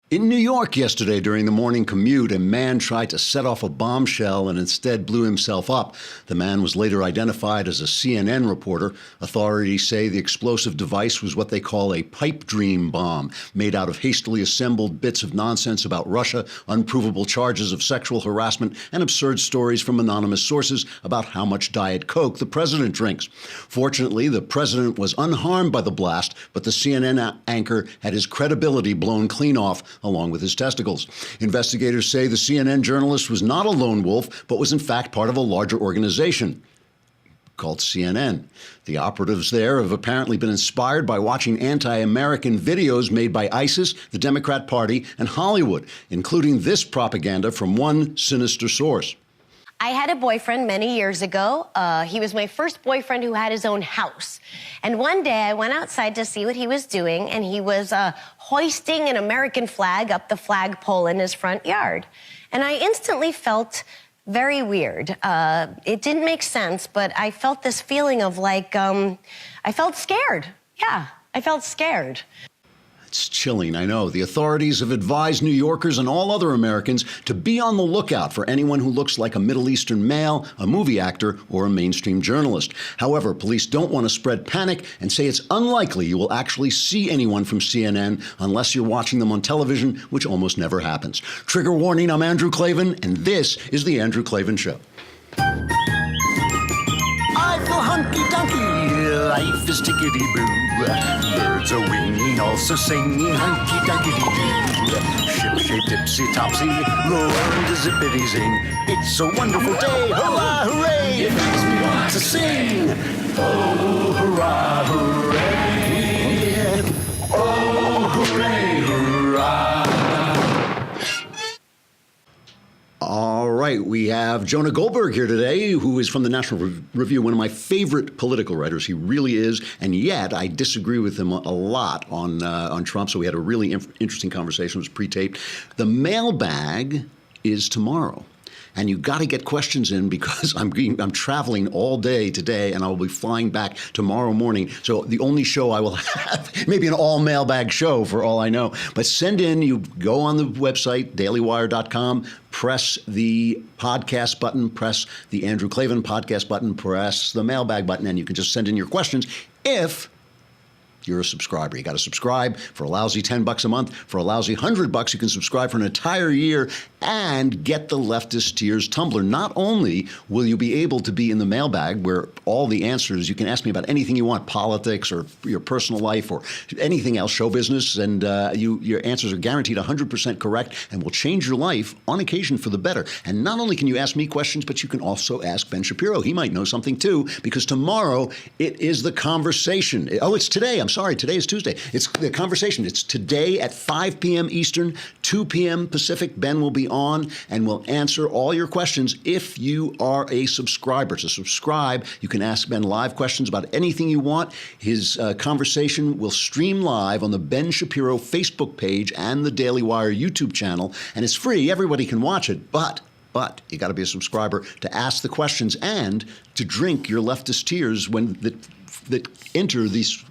In New York yesterday during the morning commute, a man tried to set off a bombshell and instead blew himself up. The man was later identified as a CNN reporter. Authorities say the explosive device was what they call a pipe dream bomb, made out of hastily assembled bits of nonsense about Russia, unprovable charges of sexual harassment, and absurd stories from anonymous sources about how much Diet Coke the president drinks. Fortunately, the president was unharmed by the blast, but the CNN anchor had his credibility blown clean off, along with his testicles. Investigators say the CNN journalist was not a lone wolf, but was in fact part of a larger organization called CNN. The operatives there have apparently been inspired by watching anti-American videos made by ISIS, the Democrat Party, and Hollywood, including this propaganda from one sinister source. I had a boyfriend many years ago. He was my first boyfriend who had his own house. And one day I went outside to see what he was doing, and he was hoisting an American flag up the flagpole in his front yard. And I instantly felt very weird. It didn't make sense, but I felt this feeling of like, I felt scared. Yeah, I felt scared. It's chilling, I know. The authorities have advised New Yorkers and all other Americans to be on the lookout for anyone who looks like a Middle Eastern male, a movie actor, or a mainstream journalist. However, police don't want to spread panic and say it's unlikely you will actually see anyone from CNN unless you're watching them on television, which almost never happens. Trigger warning, I'm Andrew Klavan, and this is The Andrew Klavan Show. I feel hunky-dunky, life is tickety-boo. Birds are winging, also singing hunky-dunky-doo. Ship-shape, tipsy-topsy, the world is zippity-zing. It's a wonderful day, hurrah, hooray, it makes me want to sing. Oh, hurrah, hooray, oh, hooray, hurrah. All right, we have Jonah Goldberg here today, who is from the National Review, one of my favorite political writers. He really is, and yet I disagree with him a lot on Trump, so we had a really interesting conversation. It was pre-taped. The mailbag is tomorrow. And you got to get questions in because I'm traveling all day today, and I will be flying back tomorrow morning. So the only show I will have, maybe an all mailbag show for all I know. But send in, you go on the website, dailywire.com, press the podcast button, press the Andrew Klavan podcast button, press the mailbag button, and you can just send in your questions if you're a subscriber. You got to subscribe for a lousy $10 a month. For a lousy $100, you can subscribe for an entire year and get the Leftist Tears Tumbler. Not only will you be able to be in the mailbag where all the answers, you can ask me about anything you want, politics or your personal life or anything else, show business, and your answers are guaranteed 100% correct and will change your life on occasion for the better. And not only can you ask me questions, but you can also ask Ben Shapiro. He might know something too, because tomorrow it is the conversation. Oh, it's today. I'm sorry. Today is Tuesday. It's the conversation. It's today at 5 p.m. Eastern, 2 p.m. Pacific. Ben will be on and will answer all your questions if you are a subscriber. To subscribe, you can ask Ben live questions about anything you want. His conversation will stream live on the Ben Shapiro Facebook page and the Daily Wire YouTube channel, and it's free. Everybody can watch it, but you got to be a subscriber to ask the questions and to drink your leftist tears that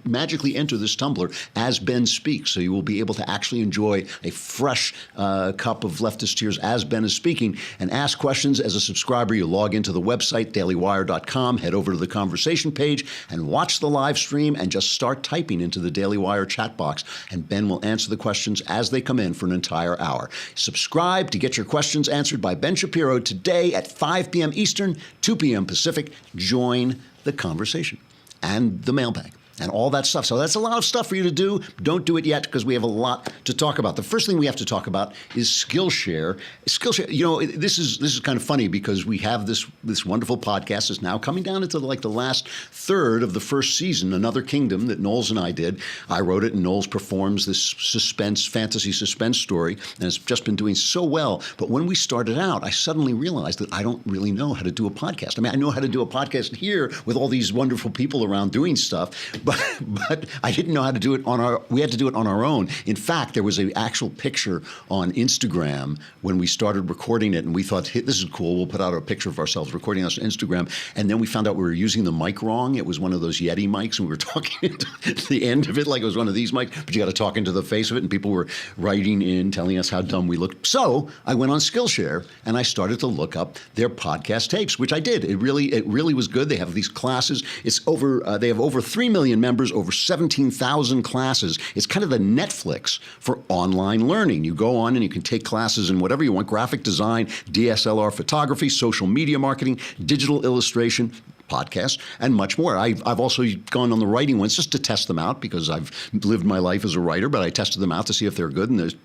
magically enter this tumbler as Ben speaks. So you will be able to actually enjoy a fresh cup of leftist tears as Ben is speaking and ask questions as a subscriber. You log into the website, dailywire.com, head over to the conversation page and watch the live stream and just start typing into the Daily Wire chat box. And Ben will answer the questions as they come in for an entire hour. Subscribe to get your questions answered by Ben Shapiro today at 5 p.m. Eastern, 2 p.m. Pacific. Join the conversation and the mailbag and all that stuff. So that's a lot of stuff for you to do. Don't do it yet because we have a lot to talk about. The first thing we have to talk about is Skillshare. Skillshare, you know, this is kind of funny because we have this wonderful podcast that's now coming down into like the last third of the first season, Another Kingdom, that Knowles and I did. I wrote it and Knowles performs this fantasy suspense story, and it's just been doing so well. But when we started out, I suddenly realized that I don't really know how to do a podcast. I mean, I know how to do a podcast here with all these wonderful people around doing stuff, but I didn't know how to do it we had to do it on our own. In fact, there was an actual picture on Instagram when we started recording it, and we thought, hey, this is cool, we'll put out a picture of ourselves recording us on Instagram. And then we found out we were using the mic wrong. It was one of those Yeti mics, and we were talking into the end of it like it was one of these mics, but you got to talk into the face of it, and people were writing in, telling us how dumb we looked. So I went on Skillshare, and I started to look up their podcast tapes, which I did. It really was good. They have these classes. They have over 3 million members, over 17,000 classes. It's kind of the Netflix for online learning. You go on and you can take classes in whatever you want: graphic design, DSLR photography, social media marketing, digital illustration, podcasts, and much more. I've also gone on the writing ones just to test them out because I've lived my life as a writer, but I tested them out to see if they're good. And there's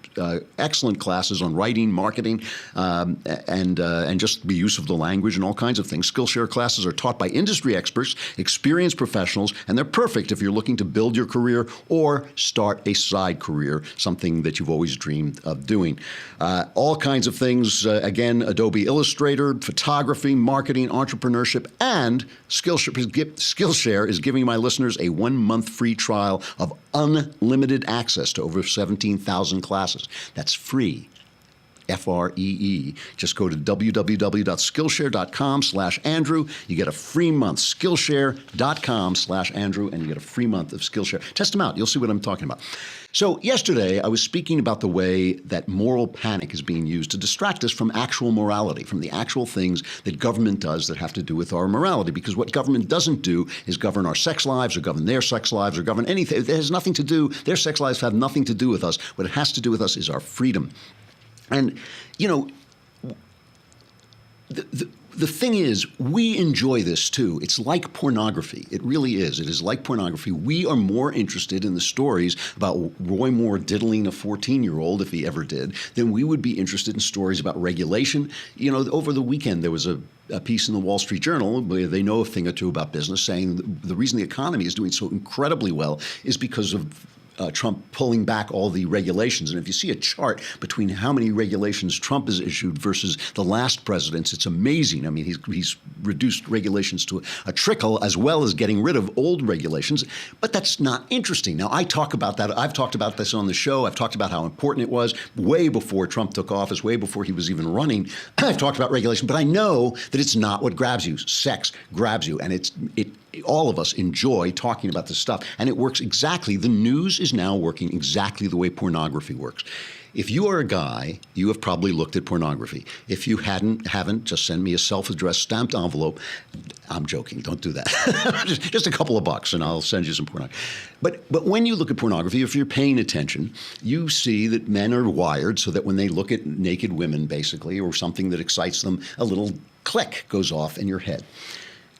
excellent classes on writing, marketing, and just the use of the language and all kinds of things. Skillshare classes are taught by industry experts, experienced professionals, and they're perfect if you're looking to build your career or start a side career, something that you've always dreamed of doing. All kinds of things, again, Adobe Illustrator, photography, marketing, entrepreneurship, and Skillshare is giving my listeners a 1-month free trial of unlimited access to over 17,000 classes. That's free. Free. Just go to www.skillshare.com/Andrew. You get a free month. Skillshare.com/Andrew, and you get a free month of Skillshare. Test them out. You'll see what I'm talking about. So yesterday, I was speaking about the way that moral panic is being used to distract us from actual morality, from the actual things that government does that have to do with our morality. Because what government doesn't do is govern our sex lives or govern their sex lives or govern anything. It has nothing to do, their sex lives have nothing to do with us. What it has to do with us is our freedom. And, you know, the thing is, we enjoy this too. It's like pornography. It really is. It is like pornography. We are more interested in the stories about Roy Moore diddling a 14-year-old, if he ever did, than we would be interested in stories about regulation. You know, over the weekend, there was a piece in the Wall Street Journal where they know a thing or two about business, saying the reason the economy is doing so incredibly well is because of Trump pulling back all the regulations. And if you see a chart between how many regulations Trump has issued versus the last president's, it's amazing. I mean, he's reduced regulations to a trickle as well as getting rid of old regulations. But that's not interesting. Now, I talk about that. I've talked about this on the show. I've talked about how important it was way before Trump took office, way before he was even running. I've talked about regulation, but I know that it's not what grabs you. Sex grabs you, and all of us enjoy talking about this stuff, and it works exactly. The news is now working exactly the way pornography works. If you are a guy, you have probably looked at pornography. If you haven't, just send me a self-addressed stamped envelope. I'm joking. Don't do that. just a couple of bucks, and I'll send you some pornography. But when you look at pornography, if you're paying attention, you see that men are wired so that when they look at naked women, basically, or something that excites them, a little click goes off in your head.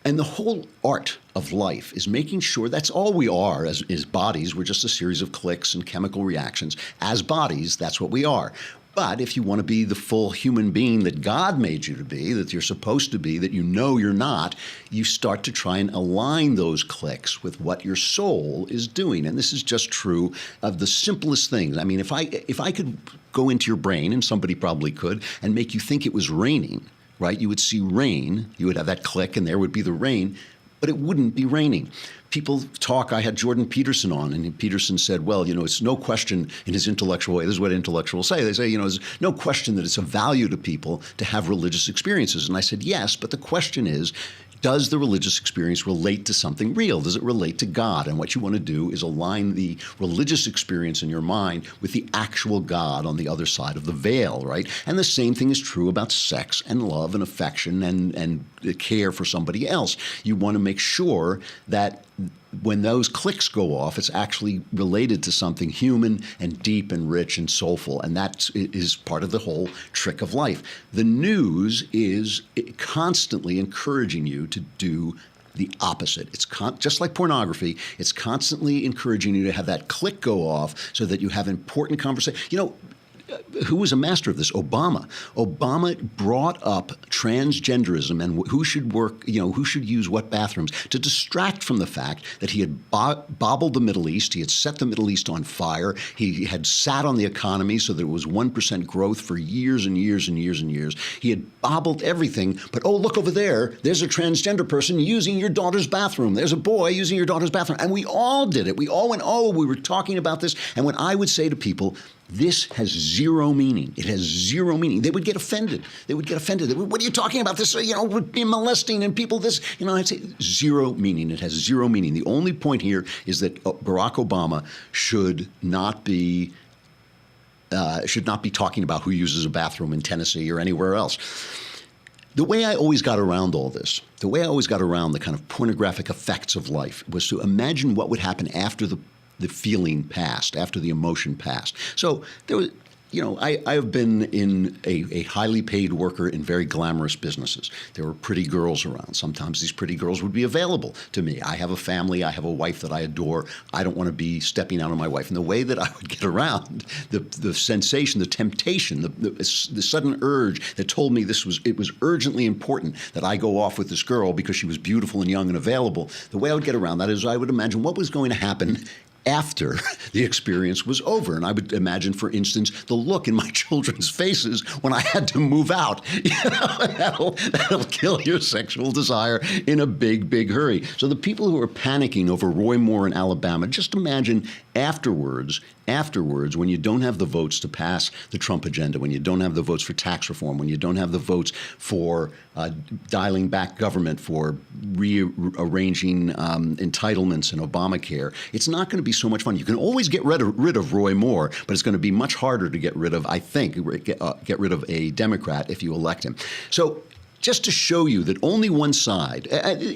And the whole art of life is making sure that's all we are as bodies. We're just a series of clicks and chemical reactions. As bodies, that's what we are. But if you want to be the full human being that God made you to be, that you're supposed to be, that you know you're not, you start to try and align those clicks with what your soul is doing. And this is just true of the simplest things. I mean, if I could go into your brain, and somebody probably could, and make you think it was raining, right? You would see rain, you would have that click, and there would be the rain, but it wouldn't be raining. People talk, I had Jordan Peterson on, and Peterson said, well, you know, it's no question in his intellectual way, this is what intellectuals say, they say, you know, there's no question that it's of value to people to have religious experiences. And I said, yes, but the question is, does the religious experience relate to something real? Does it relate to God? And what you want to do is align the religious experience in your mind with the actual God on the other side of the veil, right? And the same thing is true about sex and love and affection and care for somebody else. You want to make sure that when those clicks go off, it's actually related to something human and deep and rich and soulful. And that is part of the whole trick of life. The news is constantly encouraging you to do the opposite. It's just like pornography. It's constantly encouraging you to have that click go off so that you have important conversation. You know, who was a master of this? Obama. Obama brought up transgenderism and who should work, who should use what bathrooms to distract from the fact that he had bobbled the Middle East. He had set the Middle East on fire. He had sat on the economy so that it was 1% growth for years and years and years and years. He had bobbled everything. But, oh, look over there. There's a transgender person using your daughter's bathroom. There's a boy using your daughter's bathroom. And we all did it. We all went, oh, we were talking about this. And when I would say to people, this has zero meaning. It has zero meaning. They would get offended. What are you talking about? This, would be molesting and people this, I'd say zero meaning. It has zero meaning. The only point here is that Barack Obama should not be talking about who uses a bathroom in Tennessee or anywhere else. The way I always got around all this, the way I always got around the kind of pornographic effects of life was to imagine what would happen after the feeling passed, after the emotion passed. So there was, I have been in a highly paid worker in very glamorous businesses. There were pretty girls around. Sometimes these pretty girls would be available to me. I have a family. I have a wife that I adore. I don't want to be stepping out on my wife. And the way that I would get around the sensation, the temptation, the sudden urge that told me it was urgently important that I go off with this girl because she was beautiful and young and available. The way I would get around that is I would imagine what was going to happen after the experience was over. And I would imagine, for instance, the look in my children's faces when I had to move out. That'll kill your sexual desire in a big, big hurry. So the people who are panicking over Roy Moore in Alabama, just imagine afterwards, when you don't have the votes to pass the Trump agenda, when you don't have the votes for tax reform, when you don't have the votes for dialing back government, for rearranging entitlements and Obamacare, it's not going to be so much fun. You can always get rid of Roy Moore, but it's going to be much harder to get rid of, I think, get rid of a Democrat if you elect him. So just to show you that only one side,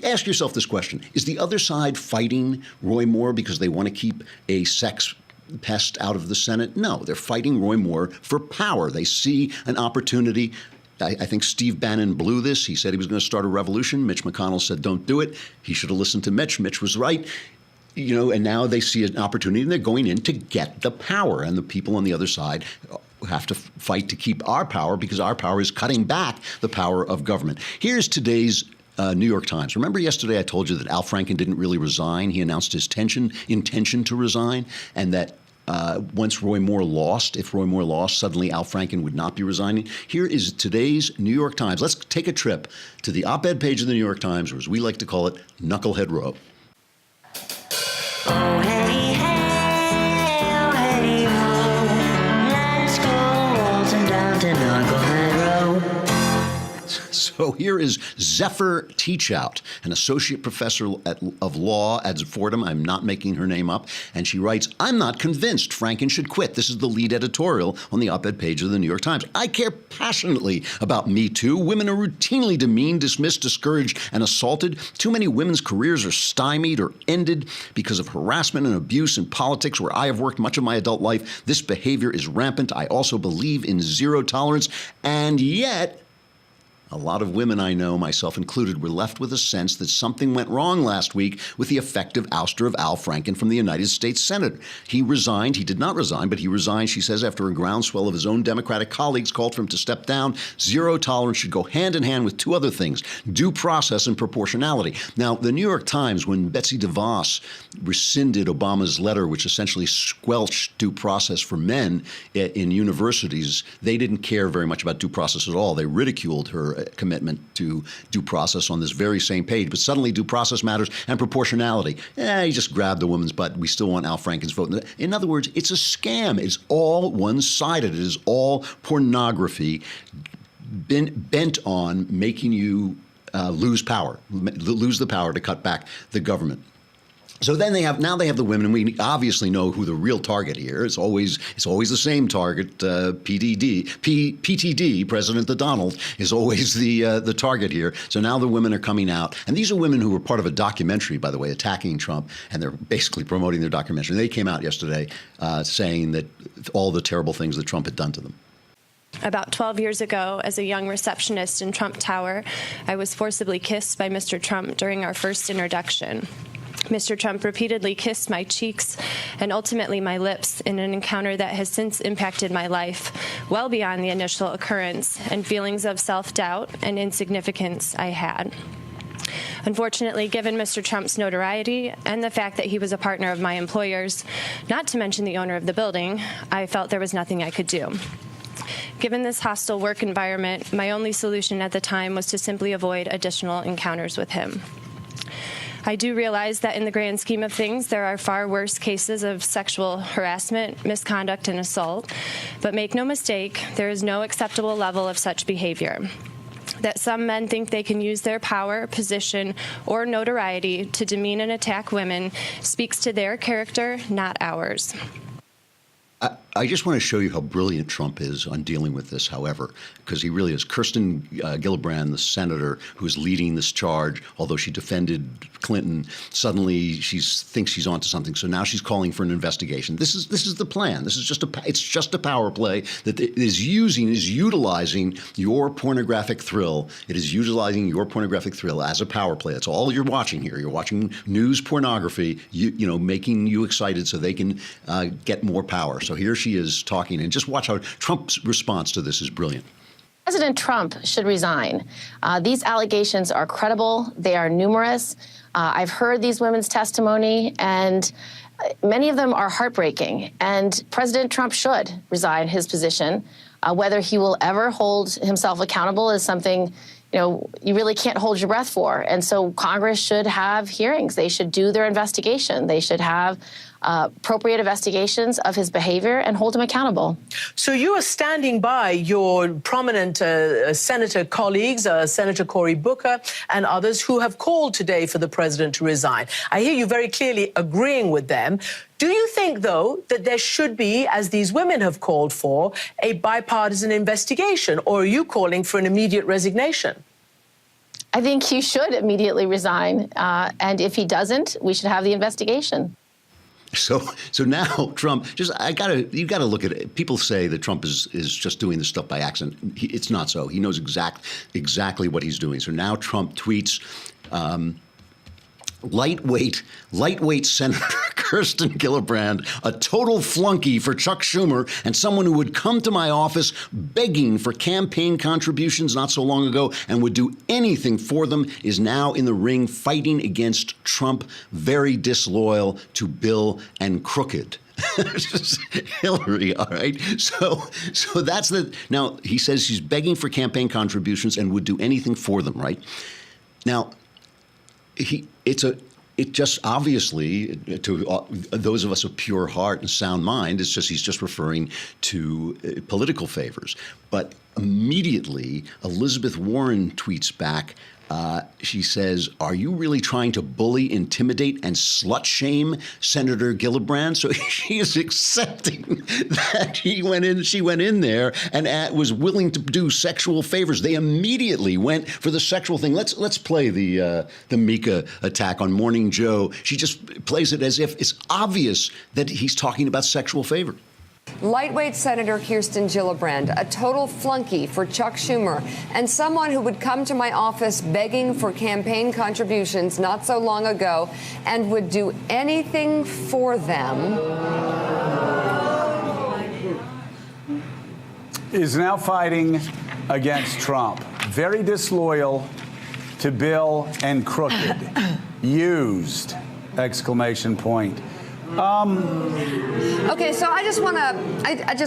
ask yourself this question: is the other side fighting Roy Moore because they want to keep a sex pest out of the Senate? No, they're fighting Roy Moore for power. They see an opportunity. I think Steve Bannon blew this. He said he was going to start a revolution. Mitch McConnell said, don't do it. He should have listened to Mitch. Mitch was right. And now they see an opportunity and they're going in to get the power. And the people on the other side have to fight to keep our power because our power is cutting back the power of government. Here's today's New York Times. Remember yesterday I told you that Al Franken didn't really resign. He announced his intention to resign, and that once Roy Moore lost, if Roy Moore lost, suddenly Al Franken would not be resigning. Here is today's New York Times. Let's take a trip to the op-ed page of the New York Times, or as we like to call it, Knucklehead Row. Oh, hey, hey, oh, hey, oh, let's go waltzing down to Knucklehead Row. So here is Zephyr Teachout, an associate professor of law at Fordham. I'm not making her name up. And she writes, I'm not convinced Franken should quit. This is the lead editorial on the op-ed page of the New York Times. I care passionately about Me Too. Women are routinely demeaned, dismissed, discouraged, and assaulted. Too many women's careers are stymied or ended because of harassment and abuse in politics, where I have worked much of my adult life. This behavior is rampant. I also believe in zero tolerance. And yet, a lot of women I know, myself included, were left with a sense that something went wrong last week with the effective ouster of Al Franken from the United States Senate. He resigned. He did not resign, but he resigned, she says, after a groundswell of his own Democratic colleagues called for him to step down. Zero tolerance should go hand in hand with two other things: due process and proportionality. Now, the New York Times, when Betsy DeVos rescinded Obama's letter, which essentially squelched due process for men in universities, they didn't care very much about due process at all. They ridiculed her commitment to due process on this very same page. But suddenly due process matters and proportionality. He just grabbed the woman's butt. We still want Al Franken's vote. In other words, it's a scam. It's all one-sided. It is all pornography bent on making you lose the power to cut back the government. So then they have the women, and we obviously know who the real target here. It's always the same target. PTD, President Donald, is always the target here. So now the women are coming out, and these are women who were part of a documentary, by the way, attacking Trump, and they're basically promoting their documentary. They came out yesterday saying that all the terrible things that Trump had done to them. About 12 years ago, as a young receptionist in Trump Tower, I was forcibly kissed by Mr. Trump during our first introduction. Mr. Trump repeatedly kissed my cheeks and ultimately my lips in an encounter that has since impacted my life well beyond the initial occurrence and feelings of self-doubt and insignificance I had. Unfortunately, given Mr. Trump's notoriety and the fact that he was a partner of my employer's, not to mention the owner of the building, I felt there was nothing I could do. Given this hostile work environment, my only solution at the time was to simply avoid additional encounters with him. I do realize that in the grand scheme of things, there are far worse cases of sexual harassment, misconduct, and assault, but make no mistake, there is no acceptable level of such behavior. That some men think they can use their power, position, or notoriety to demean and attack women speaks to their character, not ours. I just want to show you how brilliant Trump is on dealing with this, however, because he really is. Kirsten Gillibrand, the senator who is leading this charge, although she defended Clinton, suddenly she thinks she's onto something. So now she's calling for an investigation. This is the plan. This is it's just a power play that is utilizing your pornographic thrill. It is utilizing your pornographic thrill as a power play. That's all you're watching here. You're watching news pornography, making you excited so they can get more power. So here she is talking, and just watch how Trump's response to this is brilliant. President Trump should resign. These allegations are credible. They are numerous. I've heard these women's testimony, and many of them are heartbreaking. And President Trump should resign his position. Whether he will ever hold himself accountable is something you really can't hold your breath for. And so Congress should have hearings. They should do their investigation. They should have appropriate investigations of his behavior and hold him accountable. So you are standing by your prominent senator colleagues, Senator Cory Booker and others who have called today for the president to resign. I hear you very clearly agreeing with them. Do you think, though, that there should be, as these women have called for, a bipartisan investigation, or are you calling for an immediate resignation? I think he should immediately resign. And if he doesn't, we should have the investigation. So now Trump, you gotta look at it. People say that Trump is just doing this stuff by accident. It's not so. He knows exactly what he's doing. So now Trump tweets, lightweight Senator Kirsten Gillibrand, a total flunky for Chuck Schumer, and someone who would come to my office begging for campaign contributions not so long ago and would do anything for them, is now in the ring fighting against Trump, very disloyal to Bill and crooked. Hillary, all right? So that's now he says she's begging for campaign contributions and would do anything for them, right? Now, it just obviously, to those of us of pure heart and sound mind, he's just referring to political favors. But immediately, Elizabeth Warren tweets back. She says, "Are you really trying to bully, intimidate, and slut shame Senator Gillibrand?" So she is accepting that she went in there and was willing to do sexual favors. They immediately went for the sexual thing. Let's play the Mika attack on Morning Joe. She just plays it as if it's obvious that he's talking about sexual favor. Lightweight Senator Kirsten Gillibrand, a total flunky for Chuck Schumer, and someone who would come to my office begging for campaign contributions not so long ago and would do anything for them. Is now fighting against Trump. Very disloyal to Bill and crooked. Used! Exclamation point. Okay, so I just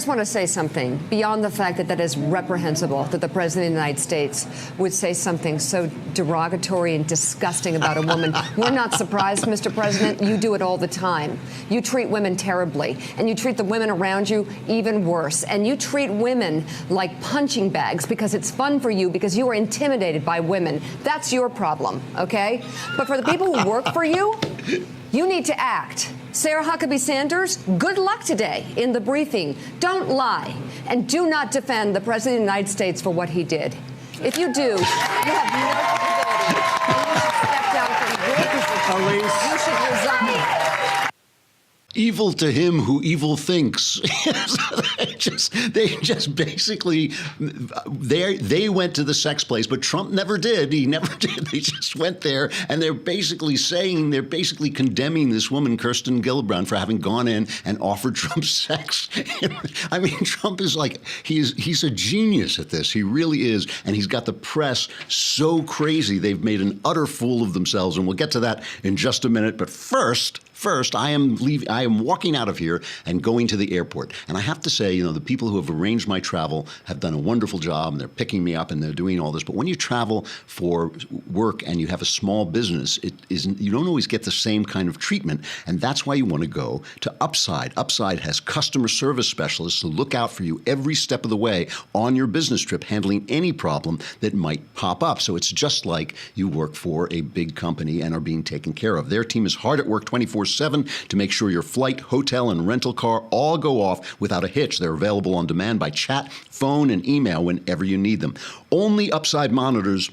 want to say something beyond the fact that is reprehensible, that the President of the United States would say something so derogatory and disgusting about a woman. We're not surprised, Mr. President. You do it all the time. You treat women terribly, and you treat the women around you even worse. And you treat women like punching bags because it's fun for you, because you are intimidated by women. That's your problem, okay? But for the people who work for you, you need to act. Sarah Huckabee Sanders, good luck today in the briefing. Don't lie, and do not defend the President of the United States for what he did. If you do, you have no credibility, and you should step down from your position. Elise. You should resign. Evil to him who evil thinks. they just basically, they went to the sex place, but Trump never did. He never did. They just went there, and they're basically condemning this woman, Kirsten Gillibrand, for having gone in and offered Trump sex. I mean, Trump is like, he's a genius at this. He really is, and he's got the press so crazy. They've made an utter fool of themselves, and we'll get to that in just a minute. But first, I am walking out of here and going to the airport. And I have to say, the people who have arranged my travel have done a wonderful job, and they're picking me up and they're doing all this. But when you travel for work and you have a small business, you don't always get the same kind of treatment. And that's why you want to go to Upside. Upside has customer service specialists who look out for you every step of the way on your business trip, handling any problem that might pop up. So it's just like you work for a big company and are being taken care of. Their team is hard at work 24/7 to make sure your flight, hotel, and rental car all go off without a hitch. They're available on demand by chat, phone, and email whenever you need them. Only Upside monitors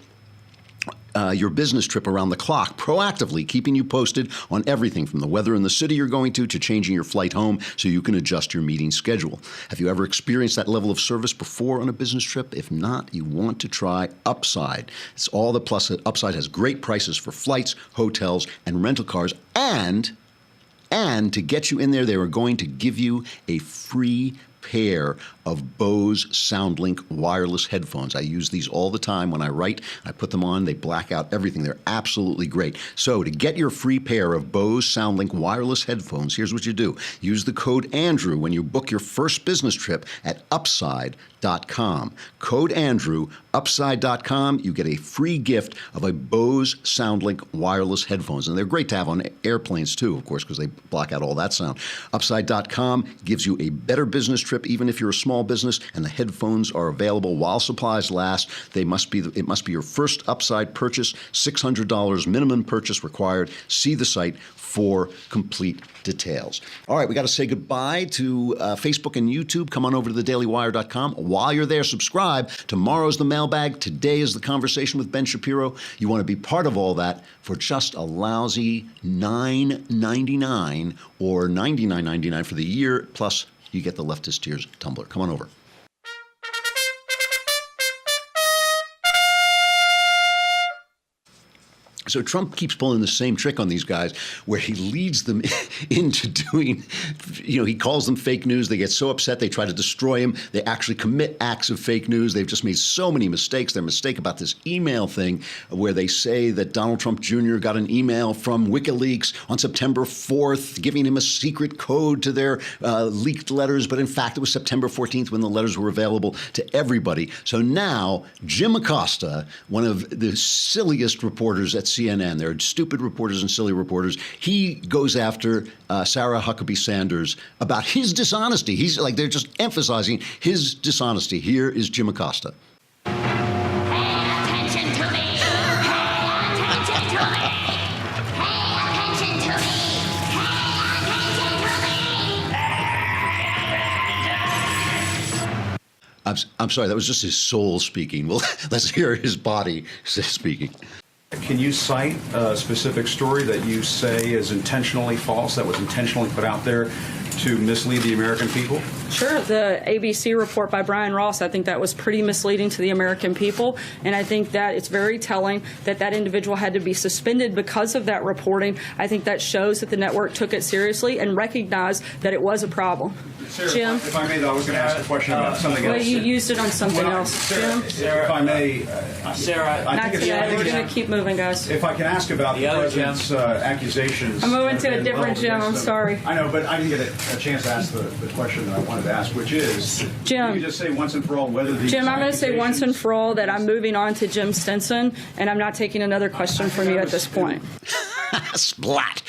your business trip around the clock, proactively keeping you posted on everything from the weather in the city you're going to changing your flight home so you can adjust your meeting schedule. Have you ever experienced that level of service before on a business trip? If not, you want to try Upside. It's all the plus. Upside has great prices for flights, hotels, and rental cars, and to get you in there, they are going to give you a free pair of Bose SoundLink wireless headphones. I use these all the time when I write. I put them on. They black out everything. They're absolutely great. So to get your free pair of Bose SoundLink wireless headphones, here's what you do. Use the code Andrew when you book your first business trip at Upside.com. Code Andrew, Upside.com. You get a free gift of a Bose SoundLink wireless headphones. And they're great to have on airplanes too, of course, because they block out all that sound. Upside.com gives you a better business trip, even if you're a small business, and the headphones are available while supplies last. It must be your first Upside purchase, $600 minimum purchase required. See the site for complete details. All right, we got to say goodbye to Facebook and YouTube. Come on over to thedailywire.com. While you're there, subscribe. Tomorrow's the mailbag. Today is the conversation with Ben Shapiro. You want to be part of all that for just a lousy $9.99 or $99.99 for the year, plus you get the Leftist Tears tumbler. Come on over. So Trump keeps pulling the same trick on these guys where he leads them into doing, he calls them fake news. They get so upset they try to destroy him. They actually commit acts of fake news. They've just made so many mistakes. Their mistake about this email thing where they say that Donald Trump Jr. got an email from WikiLeaks on September 4th giving him a secret code to their leaked letters. But in fact, it was September 14th when the letters were available to everybody. So now Jim Acosta, one of the silliest reporters at CNN. There are stupid reporters and silly reporters. He goes after Sarah Huckabee Sanders about his dishonesty. He's like, they're just emphasizing his dishonesty. Here is Jim Acosta. Pay attention to me. Pay attention to me. Pay attention to me. Pay attention to me. I'm sorry, that was just his soul speaking. Well, let's hear his body speaking. Can you cite a specific story that you say is intentionally false, that was intentionally put out there to mislead the American people? Sure. The ABC report by Brian Ross, I think that was pretty misleading to the American people. And I think that it's very telling that that individual had to be suspended because of that reporting. I think that shows that the network took it seriously and recognized that it was a problem. Sarah, Jim? if I may, though, I was going to ask a question about something else. Well, you used it on something else. Sarah, Jim? if I may, Sarah, not today. We're going to keep moving, guys. If I can ask about the president's accusations. I'm moving to a different Jim. I'm sorry. I know, but I didn't get a chance to ask the question that I wanted to ask, which is, Jim, can you just say once and for all whether these Jim, I'm going to say once and for all that I'm moving on to Jim Stinson, and I'm not taking another question from you at this point. Splat.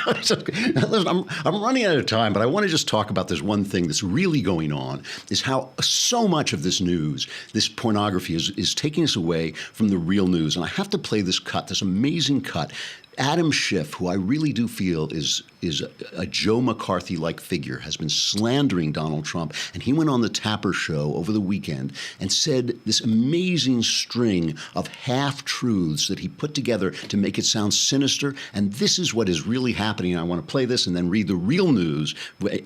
Listen, I'm running out of time, but I want to just talk about this one thing that's really going on, is how so much of this news, this pornography, is taking us away from the real news. And I have to play this cut, this amazing cut. Adam Schiff, who I really do feel is a Joe McCarthy-like figure, has been slandering Donald Trump. And he went on the Tapper show over the weekend and said this amazing string of half-truths that he put together to make it sound sinister. And this is what is really happening. I want to play this and then read the real news.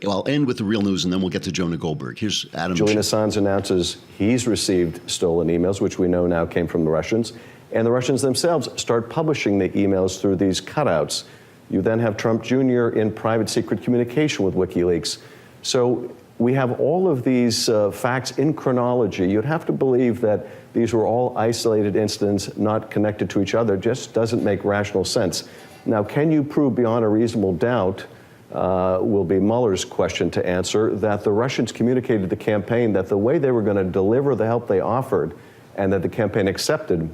I'll end with the real news, and then we'll get to Jonah Goldberg. Here's Adam Julian Schiff. Assange announces he's received stolen emails, which we know now came from the Russians. And the Russians themselves start publishing the emails through these cutouts. You then have Trump Jr. in private secret communication with WikiLeaks. So we have all of these facts in chronology. You'd have to believe that these were all isolated incidents, not connected to each other. Just doesn't make rational sense. Now, can you prove beyond a reasonable doubt, will be Mueller's question to answer, that the Russians communicated to the campaign that the way they were going to deliver the help they offered and that the campaign accepted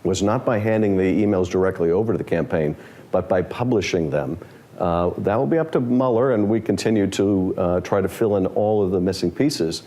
was not by handing the emails directly over to the campaign, but by publishing them. That will be up to Mueller, and we continue to try to fill in all of the missing pieces.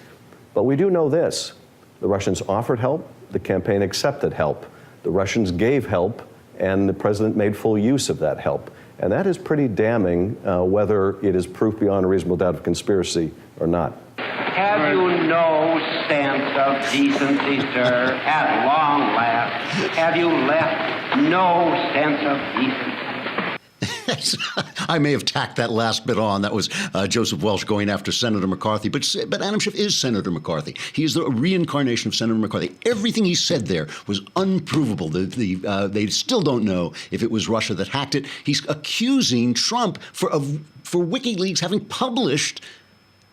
But we do know this. The Russians offered help, the campaign accepted help. The Russians gave help, and the president made full use of that help. And that is pretty damning, whether it is proof beyond a reasonable doubt of conspiracy or not. Have you no sense of decency, sir, at long last? Have you left no sense of decency? I may have tacked that last bit on. That was Joseph Welch going after Senator McCarthy. But Adam Schiff is Senator McCarthy. He is the reincarnation of Senator McCarthy. Everything he said there was unprovable. They still don't know if it was Russia that hacked it. He's accusing Trump for WikiLeaks having published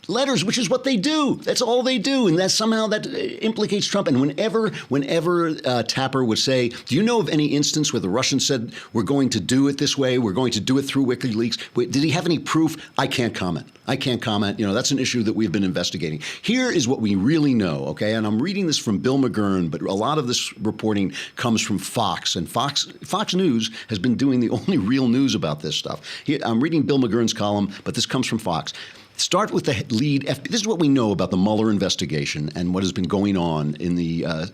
letters, which is what they do. That's all they do, and that somehow that implicates Trump. And whenever Tapper would say, "Do you know of any instance where the Russians said we're going to do it this way? We're going to do it through WikiLeaks?" Did he have any proof? I can't comment. You know, that's an issue that we've been investigating. Here is what we really know, okay? And I'm reading this from Bill McGurn, but a lot of this reporting comes from Fox, and Fox News has been doing the only real news about this stuff. I'm reading Bill McGurn's column, but this comes from Fox. Start with the lead. This is what we know about the Mueller investigation and what has been going on in the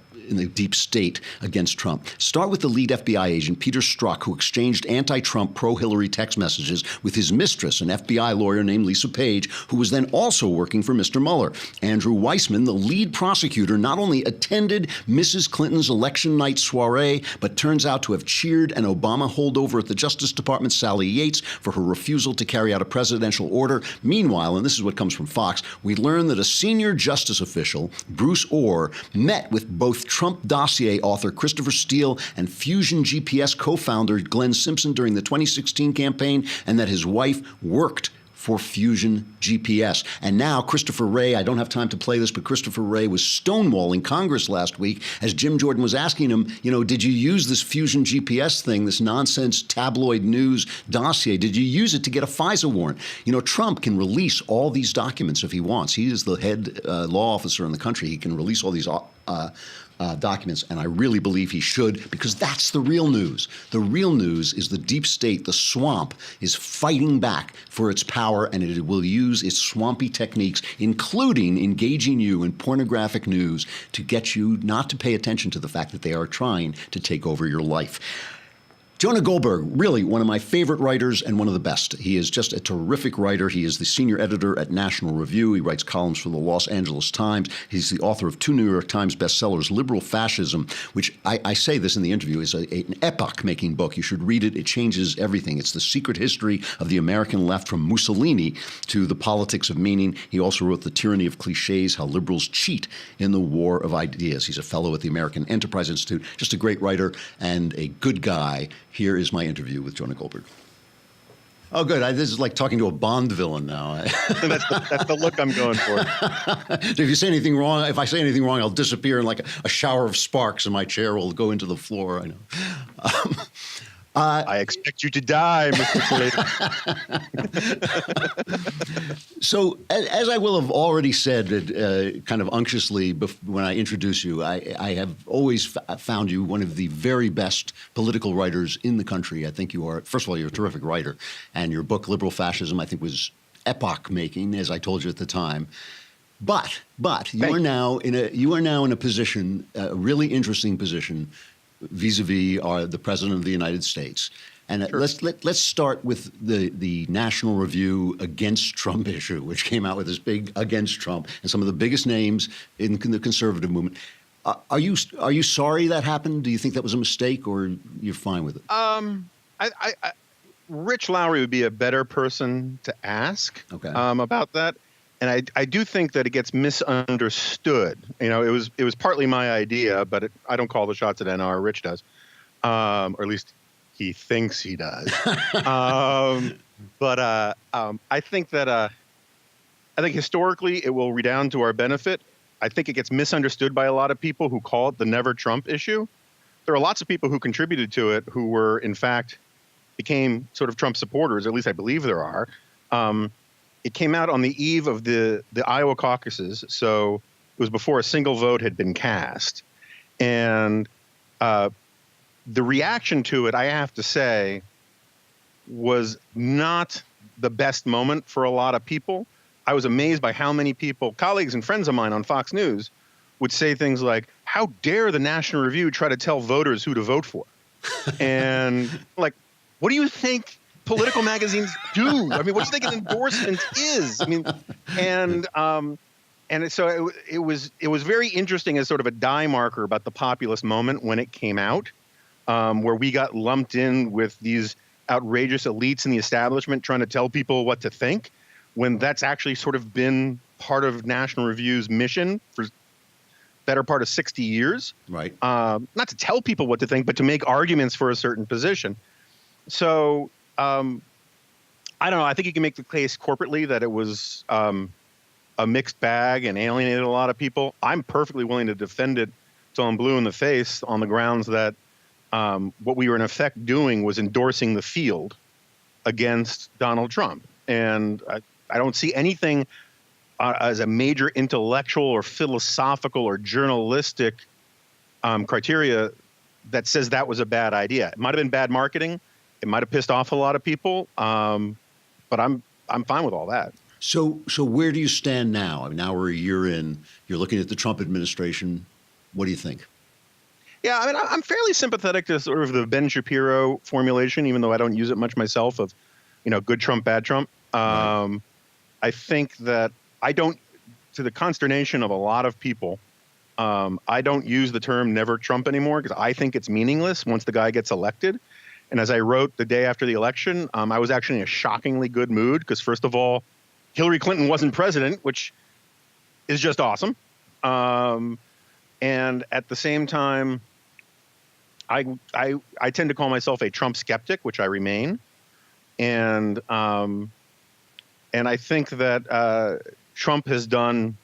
deep state against Trump. Start with the lead FBI agent, Peter Strzok, who exchanged anti-Trump, pro-Hillary text messages with his mistress, an FBI lawyer named Lisa Page, who was then also working for Mr. Mueller. Andrew Weissmann, the lead prosecutor, not only attended Mrs. Clinton's election night soiree, but turns out to have cheered an Obama holdover at the Justice Department, Sally Yates, for her refusal to carry out a presidential order. Meanwhile, and this is what comes from Fox, we learn that a senior justice official, Bruce Orr, met with both Trump dossier author Christopher Steele and Fusion GPS co-founder Glenn Simpson during the 2016 campaign, and that his wife worked for Fusion GPS. And now Christopher Wray, I don't have time to play this, but Christopher Wray was stonewalling Congress last week as Jim Jordan was asking him, you know, did you use this Fusion GPS thing, this nonsense tabloid news dossier? Did you use it to get a FISA warrant? You know, Trump can release all these documents if he wants. He is the head law officer in the country. He can release all these documents, and I really believe he should, because that's the real news. The real news is the deep state, the swamp, is fighting back for its power, and it will use its swampy techniques, including engaging you in pornographic news to get you not to pay attention to the fact that they are trying to take over your life. Jonah Goldberg, really one of my favorite writers and one of the best. He is just a terrific writer. He is the senior editor at National Review. He writes columns for the Los Angeles Times. He's the author of 2 New York Times bestsellers, Liberal Fascism, which I say this in the interview, is an epoch-making book. You should read it. It changes everything. It's the secret history of the American left from Mussolini to the politics of meaning. He also wrote The Tyranny of Cliches, How Liberals Cheat in the War of Ideas. He's a fellow at the American Enterprise Institute. Just a great writer and a good guy. Here is my interview with Jonah Goldberg. Oh, good. This is like talking to a Bond villain now. That's the look I'm going for. If you say anything wrong, if I say anything wrong, I'll disappear in like a shower of sparks, and my chair will go into the floor. I know. I expect you to die, Mr. Slater. So, as I will have already said, kind of unctuously when I introduce you, I have always found you one of the very best political writers in the country. I think you are. First of all, you're a terrific writer, and your book "Liberal Fascism" I think was epoch-making, as I told you at the time. But you are now in a position, a really interesting position, vis-a-vis the President of the United States. And let's start with the National Review Against Trump issue, which came out with this big Against Trump and some of the biggest names in the conservative movement. Are you sorry that happened? Do you think that was a mistake, or you're fine with it? Rich Lowry would be a better person to ask about that. And I do think that it gets misunderstood. You know, it was partly my idea, but I don't call the shots at NR. Rich does, or at least he thinks he does. But I think that historically it will redound to our benefit. I think it gets misunderstood by a lot of people who call it the Never Trump issue. There are lots of people who contributed to it who were, in fact, became sort of Trump supporters. At least I believe there are. It came out on the eve of the Iowa caucuses, so it was before a single vote had been cast. And the reaction to it, I have to say, was not the best moment for a lot of people. I was amazed by how many people, colleagues and friends of mine on Fox News, would say things like, "How dare the National Review try to tell voters who to vote for?" And like, what do you think political magazines do? I mean, what do you think an endorsement is? I mean, and so it was very interesting as sort of a die marker about the populist moment when it came out, where we got lumped in with these outrageous elites in the establishment trying to tell people what to think, when that's actually sort of been part of National Review's mission for better part of 60 years. Right. Not to tell people what to think, but to make arguments for a certain position. So I don't know. I think you can make the case corporately that it was a mixed bag and alienated a lot of people. I'm perfectly willing to defend it till I'm blue in the face on the grounds that what we were in effect doing was endorsing the field against Donald Trump. And I don't see anything as a major intellectual or philosophical or journalistic criteria that says that was a bad idea. It might have been bad marketing. It might have pissed off a lot of people, but I'm fine with all that. So where do you stand now? I mean, now we're a year in. You're looking at the Trump administration. What do you think? Yeah, I mean, I'm fairly sympathetic to sort of the Ben Shapiro formulation, even though I don't use it much myself. Of, good Trump, bad Trump. Right. I think that I don't, to the consternation of a lot of people, I don't use the term Never Trump anymore because I think it's meaningless once the guy gets elected. And as I wrote the day after the election, I was actually in a shockingly good mood because, first of all, Hillary Clinton wasn't president, which is just awesome. And at the same time, I tend to call myself a Trump skeptic, which I remain. And I think that Trump has done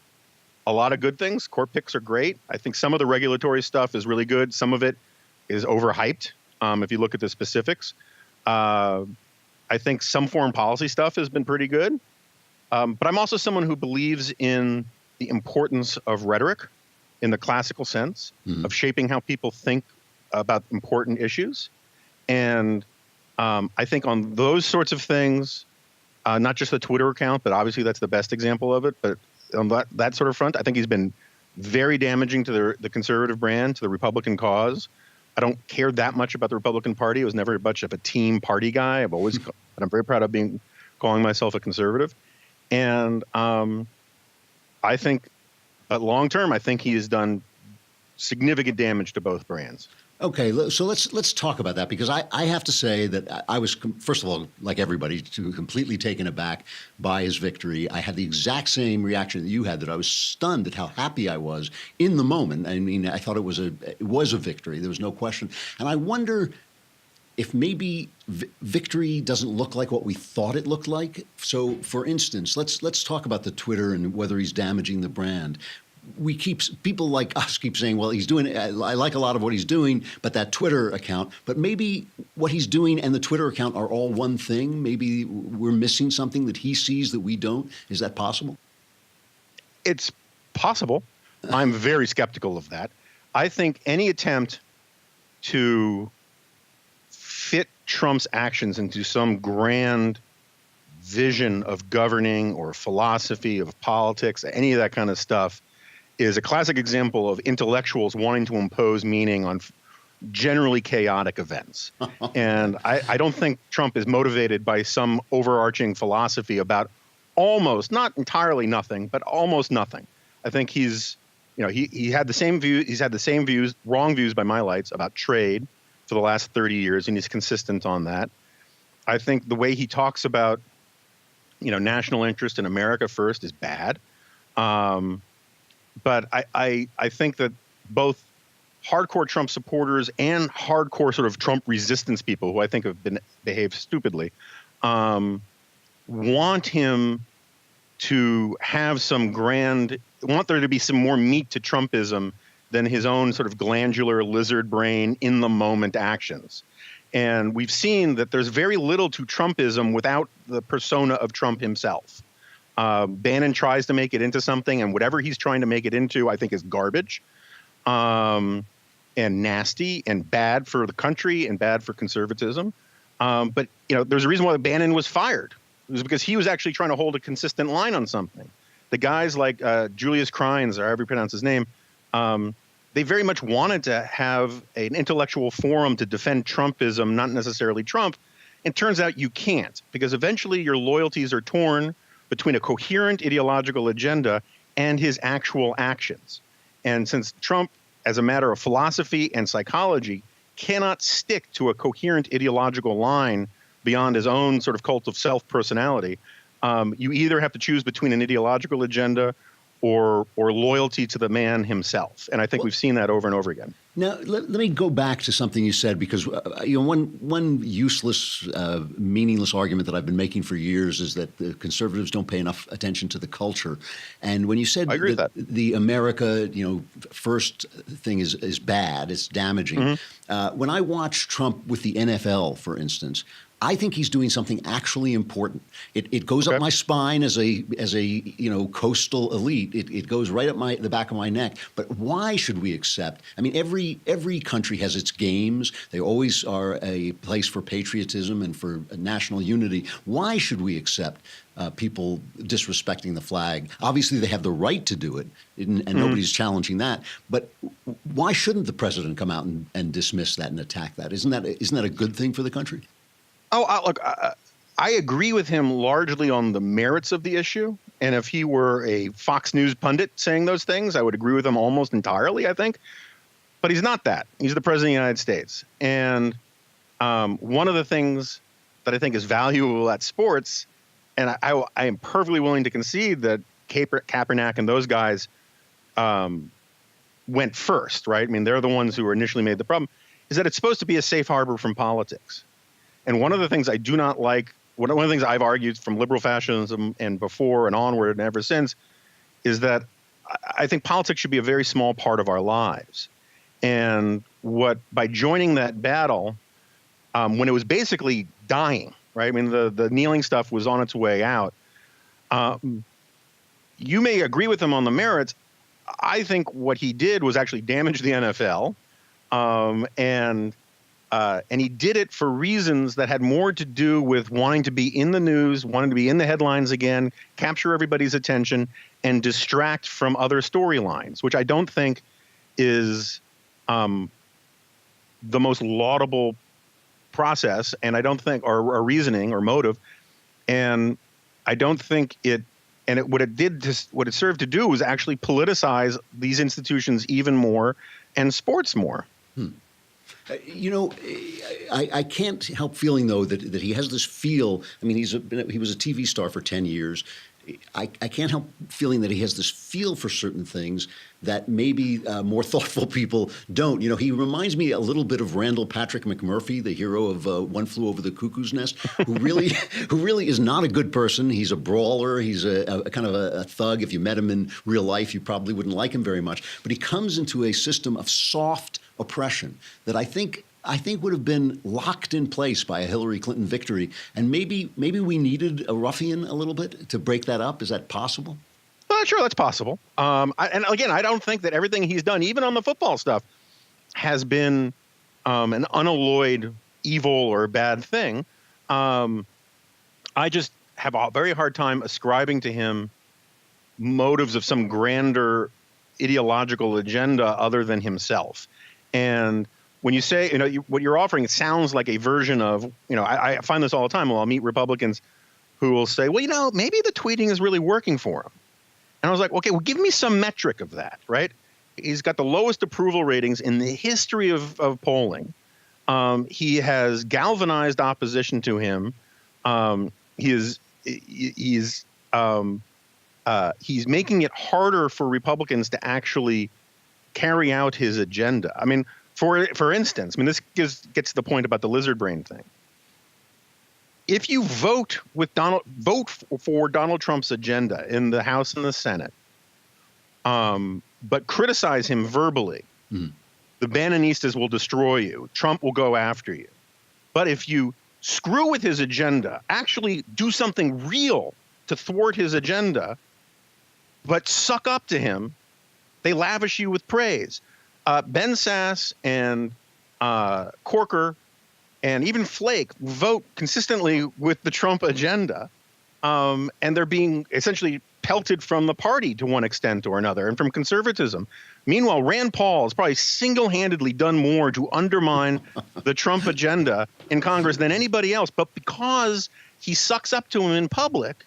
a lot of good things. Court picks are great. I think some of the regulatory stuff is really good. Some of it is overhyped. If you look at the specifics, I think some foreign policy stuff has been pretty good. But I'm also someone who believes in the importance of rhetoric in the classical sense of shaping how people think about important issues. And I think on those sorts of things, not just the Twitter account, but obviously that's the best example of it. But on that sort of front, I think he's been very damaging to the conservative brand, to the Republican cause. I don't care that much about the Republican Party. I was never much of a team party guy. I've always, but I'm very proud of calling myself a conservative. And I think, long term, I think he has done significant damage to both brands. Okay, so let's talk about that, because I have to say that I was, first of all, like everybody, completely taken aback by his victory. I had the exact same reaction that you had, that I was stunned at how happy I was in the moment. I mean, I thought it was a victory. There was no question. And I wonder if maybe victory doesn't look like what we thought it looked like. So, for instance, let's talk about the Twitter and whether he's damaging the brand. People like us keep saying, well, he's doing, I like a lot of what he's doing, but that Twitter account, but maybe what he's doing and the Twitter account are all one thing. Maybe we're missing something that he sees that we don't. Is that possible? It's possible. I'm very skeptical of that. I think any attempt to fit Trump's actions into some grand vision of governing or philosophy of politics, any of that kind of stuff, is a classic example of intellectuals wanting to impose meaning generally chaotic events. And I don't think Trump is motivated by some overarching philosophy about almost, not entirely nothing, but almost nothing. I think he's, he had the same view. He's had the same views, wrong views by my lights, about trade for the last 30 years, and he's consistent on that. I think the way he talks about, national interest in America first is bad. But I think that both hardcore Trump supporters and hardcore sort of Trump resistance people, who I think have behaved stupidly, want him to have want there to be some more meat to Trumpism than his own sort of glandular lizard brain in the moment actions. And we've seen that there's very little to Trumpism without the persona of Trump himself. Bannon tries to make it into something, and whatever he's trying to make it into, I think, is garbage, and nasty and bad for the country and bad for conservatism. But there's a reason why Bannon was fired. It was because he was actually trying to hold a consistent line on something. The guys like Julius Kreins, or however you pronounce his name, they very much wanted to have an intellectual forum to defend Trumpism, not necessarily Trump. It turns out you can't, because eventually your loyalties are torn between a coherent ideological agenda and his actual actions. And since Trump, as a matter of philosophy and psychology, cannot stick to a coherent ideological line beyond his own sort of cult of self personality, you either have to choose between an ideological agenda or loyalty to the man himself. And I think we've seen that over and over again. Now, let me go back to something you said, because one useless, meaningless argument that I've been making for years is that the conservatives don't pay enough attention to the culture. And when you said I agree with that. The America, first thing is bad, it's damaging. Mm-hmm. When I watch Trump with the NFL, for instance, I think he's doing something actually important. It goes up my spine as a coastal elite. It goes right up the back of my neck. But why should we accept? I mean, every country has its games. They always are a place for patriotism and for national unity. Why should we accept people disrespecting the flag? Obviously, they have the right to do it, and nobody's challenging that. But why shouldn't the president come out and dismiss that and attack that? Isn't that a good thing for the country? Oh, look, I agree with him largely on the merits of the issue. And if he were a Fox News pundit saying those things, I would agree with him almost entirely, I think. But he's not that. He's the president of the United States. And one of the things that I think is valuable at sports, and I am perfectly willing to concede that Kaepernick and those guys went first, right? I mean, they're the ones who initially made the problem, is that it's supposed to be a safe harbor from politics. And one of the things I do not like, one of the things I've argued from liberal fascism and before and onward and ever since, is that I think politics should be a very small part of our lives. And by joining that battle, when it was basically dying, right? I mean, the kneeling stuff was on its way out. You may agree with him on the merits. I think what he did was actually damage the NFL, and he did it for reasons that had more to do with wanting to be in the news, wanting to be in the headlines again, capture everybody's attention, and distract from other storylines, which I don't think is the most laudable process, and I don't think, or reasoning or motive, and I don't think what it served to do was actually politicize these institutions even more and sports more. I can't help feeling, though, that he has this feel. I mean, he was a TV star for 10 years. I can't help feeling that he has this feel for certain things that maybe more thoughtful people don't. He reminds me a little bit of Randall Patrick McMurphy, the hero of One Flew Over the Cuckoo's Nest, who really is not a good person. He's a brawler. He's a kind of a thug. If you met him in real life, you probably wouldn't like him very much. But he comes into a system of soft oppression that I think would have been locked in place by a Hillary Clinton victory. And maybe we needed a ruffian a little bit to break that up. Is that possible? Sure, that's possible. And again, I don't think that everything he's done, even on the football stuff, has been an unalloyed evil or bad thing. I just have a very hard time ascribing to him motives of some grander ideological agenda other than himself. And when you say, what you're offering, it sounds like a version of, I find this all the time. Well, I'll meet Republicans who will say, well, maybe the tweeting is really working for him. And I was like, okay, well, give me some metric of that, right? He's got the lowest approval ratings in the history of polling. He has galvanized opposition to him. He's making it harder for Republicans to actually carry out his agenda. I mean, for instance, this gets to the point about the lizard brain thing. If you vote for Donald Trump's agenda in the House and the Senate, but criticize him verbally, the Bannonistas will destroy you. Trump will go after you. But if you screw with his agenda, actually do something real to thwart his agenda, but suck up to him, they lavish you with praise. Ben Sass and Corker and even Flake vote consistently with the Trump agenda, and they're being essentially pelted from the party to one extent or another, and from conservatism. Meanwhile, Rand Paul has probably single-handedly done more to undermine the Trump agenda in Congress than anybody else, but because he sucks up to him in public,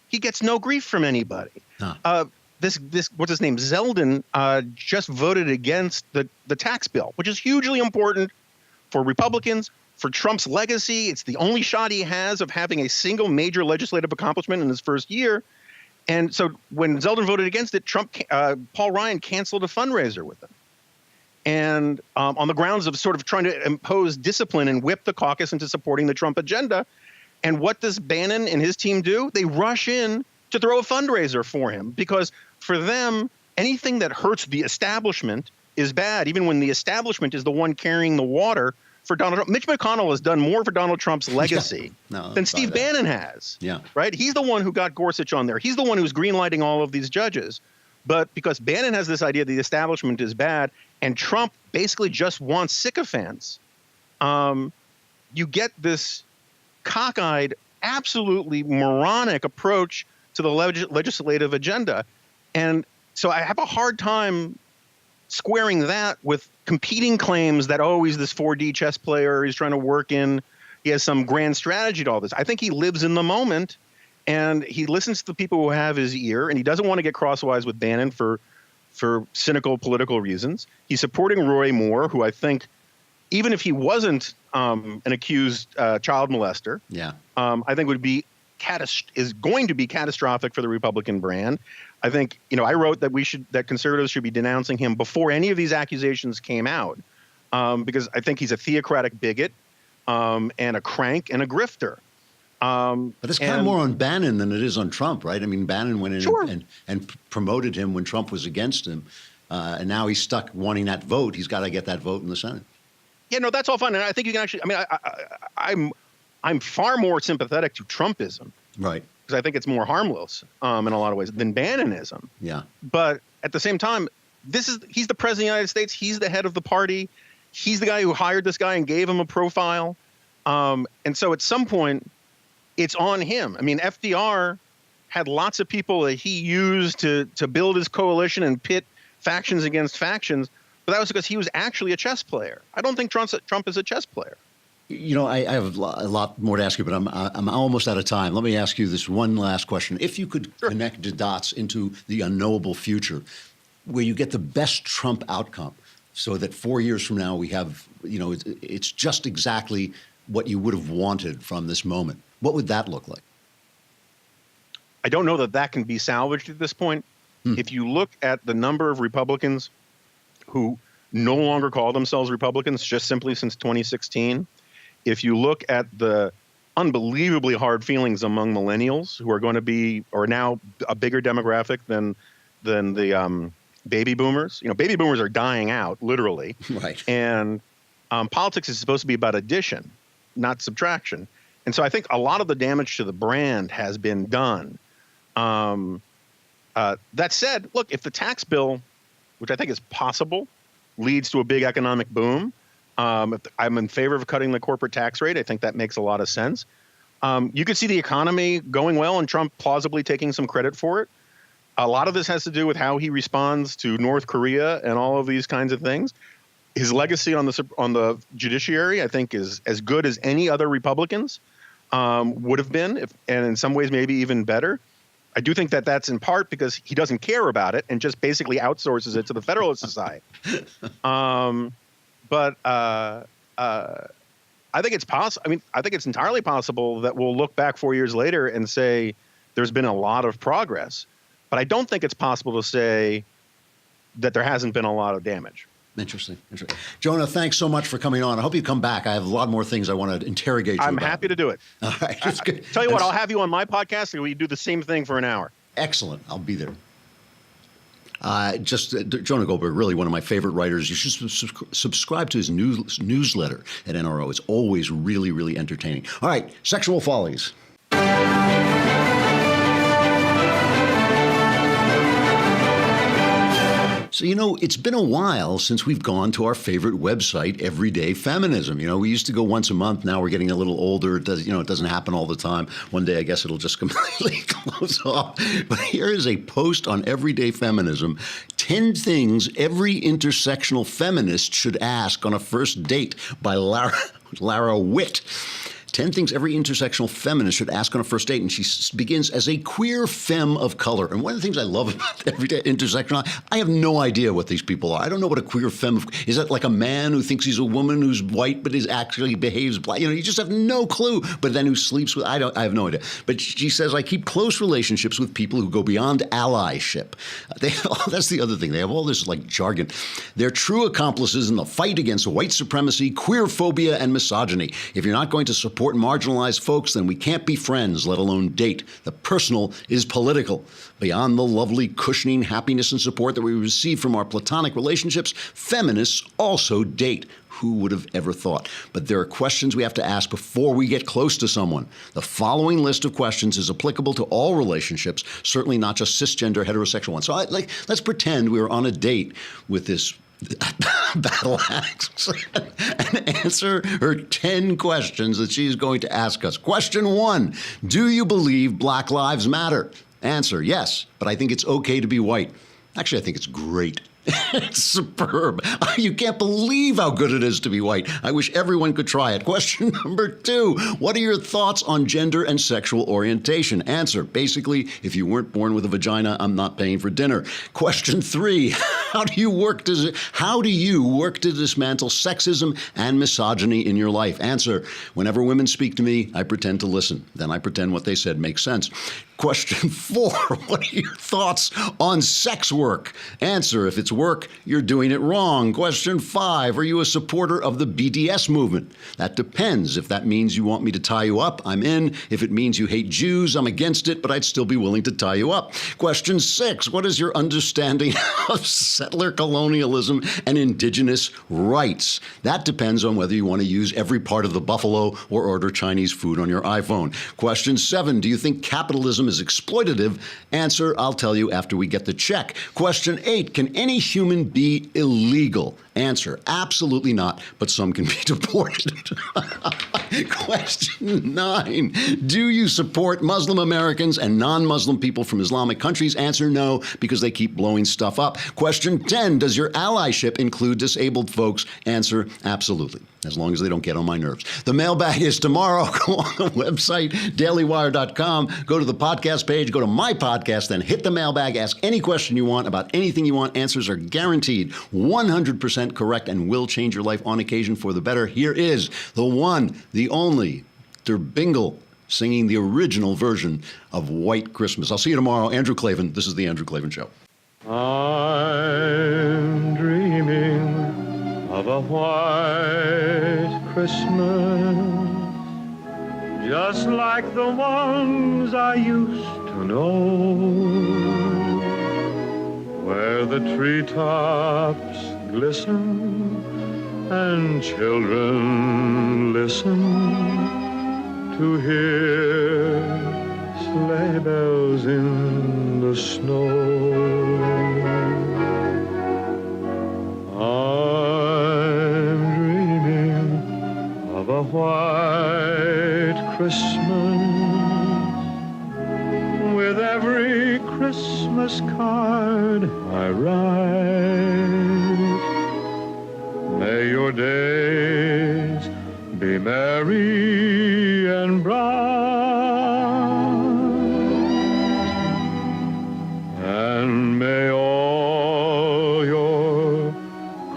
he gets no grief from anybody. This what's his name, Zeldin, just voted against the tax bill, which is hugely important for Republicans, for Trump's legacy. It's the only shot he has of having a single major legislative accomplishment in his first year. And so when Zeldin voted against it, Paul Ryan canceled a fundraiser with him. And on the grounds of sort of trying to impose discipline and whip the caucus into supporting the Trump agenda. And what does Bannon and his team do? They rush in to throw a fundraiser for him, because for them, anything that hurts the establishment is bad, even when the establishment is the one carrying the water for Donald Trump. Mitch McConnell has done more for Donald Trump's legacy than Steve Bannon has. Yeah. Right? He's the one who got Gorsuch on there. He's the one who's greenlighting all of these judges. But because Bannon has this idea that the establishment is bad, and Trump basically just wants sycophants, you get this cockeyed, absolutely moronic approach to the legislative agenda. And so I have a hard time squaring that with competing claims that, he's this 4D chess player, he's trying to work in, he has some grand strategy to all this. I think he lives in the moment, and he listens to the people who have his ear, and he doesn't want to get crosswise with Bannon for cynical political reasons. He's supporting Roy Moore, who I think, even if he wasn't an accused child molester, I think is going to be catastrophic for the Republican brand. I think, I wrote that conservatives should be denouncing him before any of these accusations came out, because I think he's a theocratic bigot and a crank and a grifter. But it's kind of more on Bannon than it is on Trump, right? I mean, Bannon went in and promoted him when Trump was against him, and now he's stuck wanting that vote. He's got to get that vote in the Senate. Yeah, no, that's all fine, and I think you can actually. I mean, I'm far more sympathetic to Trumpism, right? Because I think it's more harmless in a lot of ways than Bannonism. Yeah. But at the same time, he's the president of the United States. He's the head of the party. He's the guy who hired this guy and gave him a profile. And so at some point, it's on him. I mean, FDR had lots of people that he used to build his coalition and pit factions against factions. But that was because he was actually a chess player. I don't think Trump is a chess player. I have a lot more to ask you, but I'm almost out of time. Let me ask you this one last question. If you could connect the dots into the unknowable future, where you get the best Trump outcome, so that 4 years from now we have, it's just exactly what you would have wanted from this moment, what would that look like? I don't know that can be salvaged at this point. If you look at the number of Republicans who no longer call themselves Republicans, just simply since 2016, if you look at the unbelievably hard feelings among millennials, who are going to be, or now a bigger demographic than the baby boomers. Baby boomers are dying out, literally. Right. And politics is supposed to be about addition, not subtraction. And so I think a lot of the damage to the brand has been done. That said, look, if the tax bill, which I think is possible, leads to a big economic boom, I'm in favor of cutting the corporate tax rate. I think that makes a lot of sense. You could see the economy going well and Trump plausibly taking some credit for it. A lot of this has to do with how he responds to North Korea and all of these kinds of things. his legacy on the judiciary, I think, is as good as any other Republicans would have been, and in some ways maybe even better. I do think that that's in part because he doesn't care about it and just basically outsources it to the Federalist Society. But I think it's possible. I mean, I think it's entirely possible that we'll look back 4 years later and say there's been a lot of progress. But I don't think it's possible to say that there hasn't been a lot of damage. Interesting. Jonah, thanks so much for coming on. I hope you come back. I have a lot more things I want to interrogate you I'm about. happy to do it. All right. That's good. Tell you what, I'll have you on my podcast and we do the same thing for an hour. Excellent. I'll be there. Jonah Goldberg, really one of my favorite writers. You should subscribe to his newsletter at NRO. It's always really, really entertaining. All right, Sexual Follies. So, it's been a while since we've gone to our favorite website, Everyday Feminism. We used to go once a month. Now we're getting a little older. It doesn't happen all the time. One day, I guess it'll just completely close off. But here is a post on Everyday Feminism. 10 things every intersectional feminist should ask on a first date by Lara Witt. 10 things every intersectional feminist should ask on a first date. And she begins as a queer femme of color. And one of the things I love about Everyday Intersectional, I have no idea what these people are. I don't know what a queer femme is. That like a man who thinks he's a woman who's white but is actually behaves black? You just have no clue. But then who sleeps with, I have no idea. But she says, I keep close relationships with people who go beyond allyship. That's the other thing. They have all this like jargon. They're true accomplices in the fight against white supremacy, queer phobia, and misogyny. If you're not going to support marginalized folks, then we can't be friends, let alone date. The personal is political. Beyond the lovely cushioning happiness and support that we receive from our platonic relationships, feminists also date. Who would have ever thought? But there are questions we have to ask before we get close to someone. The following list of questions is applicable to all relationships, certainly not just cisgender heterosexual ones. So let's pretend we were on a date with this battle axe and answer her 10 questions that she's going to ask us. Question 1, do you believe Black Lives Matter? Answer, yes, but I think it's okay to be white. Actually, I think it's great. It's superb. You can't believe how good it is to be white. I wish everyone could try it. Question number 2. What are your thoughts on gender and sexual orientation? Answer, basically, if you weren't born with a vagina, I'm not paying for dinner. Question 3. How do you work to dismantle sexism and misogyny in your life? Answer, whenever women speak to me, I pretend to listen. Then I pretend what they said makes sense. Question 4. What are your thoughts on sex work? Answer, if it's work, you're doing it wrong. Question 5. Are you a supporter of the BDS movement? That depends. If that means you want me to tie you up, I'm in. If it means you hate Jews, I'm against it, but I'd still be willing to tie you up. Question 6. What is your understanding of settler colonialism and indigenous rights? That depends on whether you want to use every part of the buffalo or order Chinese food on your iPhone. Question 7. Do you think capitalism is exploitative? Answer, I'll tell you after we get the check. Question 8. Can any human be illegal? Answer, absolutely not, but some can be deported. Question 9. Do you support Muslim Americans and non-Muslim people from Islamic countries? Answer, no, because they keep blowing stuff up. Question 10. Does your allyship include disabled folks? Answer, absolutely, as long as they don't get on my nerves. The mailbag is tomorrow. Go on the website, dailywire.com. Go to the podcast page, go to my podcast, then hit the mailbag, ask any question you want about anything you want. Answers are guaranteed 100% correct and will change your life on occasion for the better. Here is the one, the only, Der Bingle singing the original version of White Christmas. I'll see you tomorrow. Andrew Klavan. This is The Andrew Klavan Show. I'm dreaming of a white Christmas, just like the ones I used to know, where the treetops glisten and children listen to hear sleigh bells in the snow. I'm dreaming of a white Christmas, with every Christmas card I write.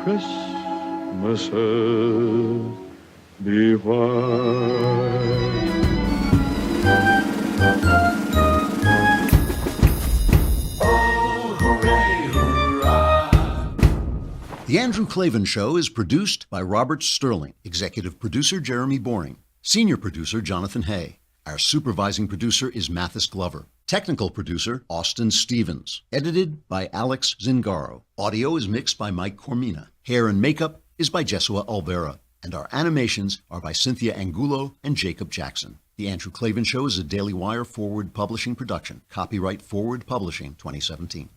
Christmases be white. The Andrew Klavan Show is produced by Robert Sterling, executive producer Jeremy Boring, senior producer Jonathan Hay. Our supervising producer is Mathis Glover. Technical producer, Austin Stevens. Edited by Alex Zingaro. Audio is mixed by Mike Cormina. Hair and makeup is by Jesua Alvera. And our animations are by Cynthia Angulo and Jacob Jackson. The Andrew Klavan Show is a Daily Wire Forward Publishing production. Copyright Forward Publishing 2017.